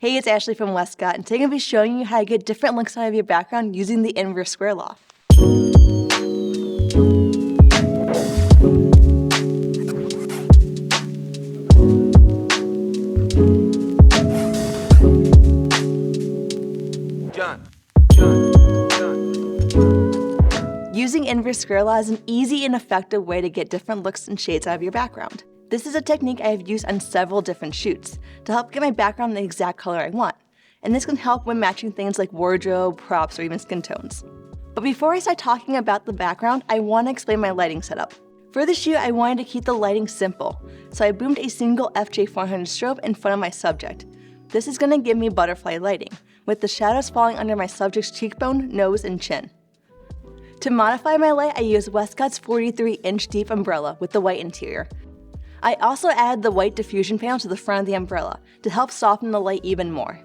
Hey, it's Ashley from Westcott, and today I'm going to be showing you how to get different looks out of your background using the inverse square law. Using inverse square law is an easy and effective way to get different looks and shades out of your background. This is a technique I have used on several different shoots to help get my background the exact color I want, and this can help when matching things like wardrobe, props, or even skin tones. But before I start talking about the background, I want to explain my lighting setup. For the shoot, I wanted to keep the lighting simple, so I boomed a single FJ400 strobe in front of my subject. This is going to give me butterfly lighting, with the shadows falling under my subject's cheekbone, nose, and chin. To modify my light, I used Westcott's 43-inch deep umbrella with the white interior. I also added the white diffusion panel to the front of the umbrella to help soften the light even more.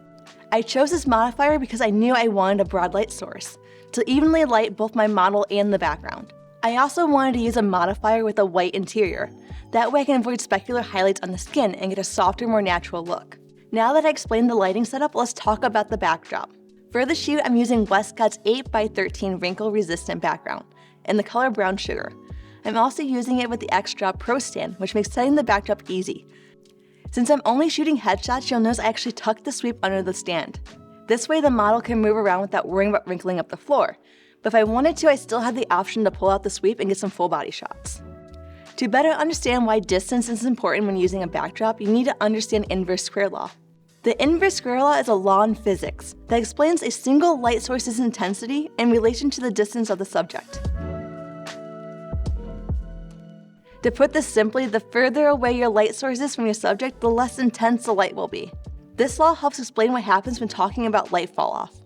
I chose this modifier because I knew I wanted a broad light source to evenly light both my model and the background. I also wanted to use a modifier with a white interior. That way I can avoid specular highlights on the skin and get a softer, more natural look. Now that I explained the lighting setup, let's talk about the backdrop. For the shoot, I'm using Westcott's 8x13 wrinkle-resistant background in the color brown sugar. I'm also using it with the X-Drop Pro stand, which makes setting the backdrop easy. Since I'm only shooting headshots, you'll notice I actually tucked the sweep under the stand. This way the model can move around without worrying about wrinkling up the floor. But if I wanted to, I still have the option to pull out the sweep and get some full body shots. To better understand why distance is important when using a backdrop, you need to understand inverse square law. The inverse square law is a law in physics that explains a single light source's intensity in relation to the distance of the subject. To put this simply, the further away your light source is from your subject, the less intense the light will be. This law helps explain what happens when talking about light fall off.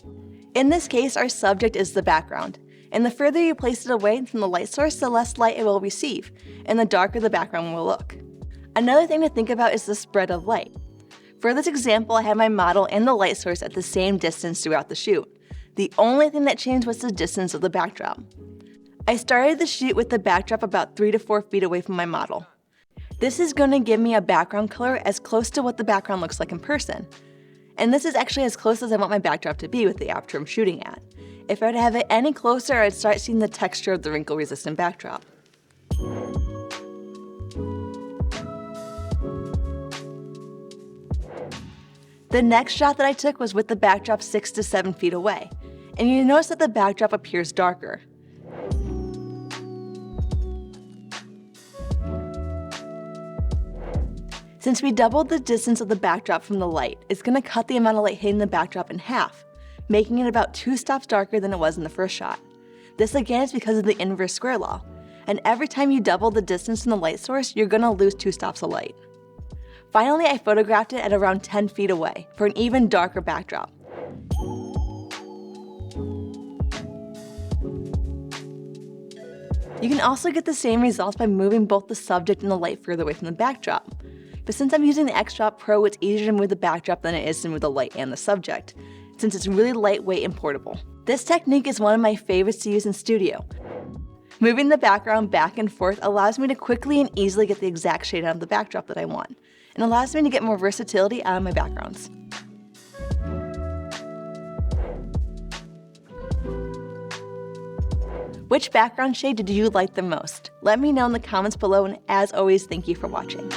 In this case, our subject is the background, and the further you place it away from the light source, the less light it will receive, and the darker the background will look. Another thing to think about is the spread of light. For this example, I had my model and the light source at the same distance throughout the shoot. The only thing that changed was the distance of the backdrop. I started the shoot with the backdrop about 3 to 4 feet away from my model. This is going to give me a background color as close to what the background looks like in person. And this is actually as close as I want my backdrop to be with the aperture I'm shooting at. If I were to have it any closer, I'd start seeing the texture of the wrinkle-resistant backdrop. The next shot that I took was with the backdrop 6 to 7 feet away, and you notice that the backdrop appears darker. Since we doubled the distance of the backdrop from the light, it's going to cut the amount of light hitting the backdrop in half, making it about 2 stops darker than it was in the first shot. This again is because of the inverse square law, and every time you double the distance from the light source, you're going to lose 2 stops of light. Finally, I photographed it at around 10 feet away for an even darker backdrop. You can also get the same results by moving both the subject and the light further away from the backdrop. But since I'm using the X-Drop Pro, it's easier to move the backdrop than it is to move the light and the subject, since it's really lightweight and portable. This technique is one of my favorites to use in studio. Moving the background back and forth allows me to quickly and easily get the exact shade out of the backdrop that I want, and allows me to get more versatility out of my backgrounds. Which background shade did you like the most? Let me know in the comments below, and as always, thank you for watching.